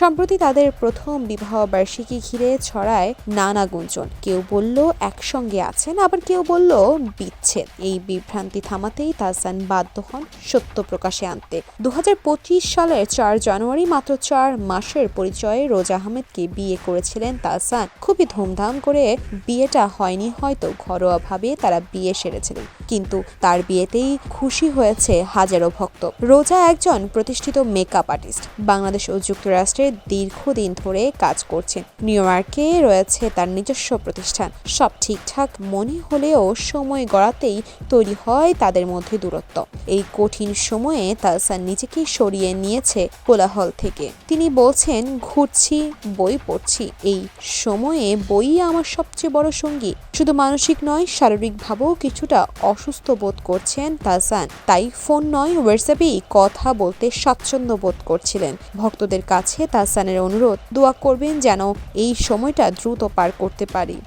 সম্প্রতি তাদের প্রথম বিবাহ বার্ষিকী ঘিরে ছড়ায় নানা গুঞ্জন। কেউ বলল একসঙ্গে আছেন, আবার কেউ বলল বিচ্ছেদ। এই বিভ্রান্তি থামাতেই তাহসান বাধ্য হন সত্য প্রকাশে আনতে। 2025 সালের 4 জানুয়ারি মাত্র 4 মাসের পরিচয়ে রোজা আহমেদকে বিয়ে করেছিলেন তাহসান। খুবই ধুমধাম করে বিয়েটা হয়নি, হয়তো ঘরোয়াভাবে তারা বিয়ে সেরেছিলেন, কিন্তু তার বিয়েতেই খুশি হয়েছে হাজারো ভক্ত। রোজা একজন প্রতিষ্ঠিত মেকআপ আর্টিস্ট, বাংলাদেশ ও যুক্তরাষ্ট্রে দীর্ঘদিন ধরে কাজ করছেন। নিউ ইয়র্কে রয়েছে তার নিজস্ব প্রতিষ্ঠান। সব ঠিকঠাক মনে হলেও সময় গড়াতেই তৈরি হয় তাদের মধ্যে দূরত্ব। এই কঠিন সময়ে তাহসান নিজেকে সরিয়ে নিয়েছে কোলাহল থেকে। তিনি বলছেন, ঘুরছি, বই পড়ছি, এই সময়ে বই আমার সবচেয়ে বড় সঙ্গী। শুধু মানসিক নয়, শারীরিকভাবেও কিছুটা অসুস্থ বোধ করছেন তাহসান। তাই ফোন নয়, হোয়াটসঅ্যাপেই কথা বলতে স্বাচ্ছন্দ্য বোধ করছিলেন। ভক্তদের কাছে তাহসানের অনুরোধ, দোয়া করবেন যেন এই সময়টা দ্রুত পার করতে পারি।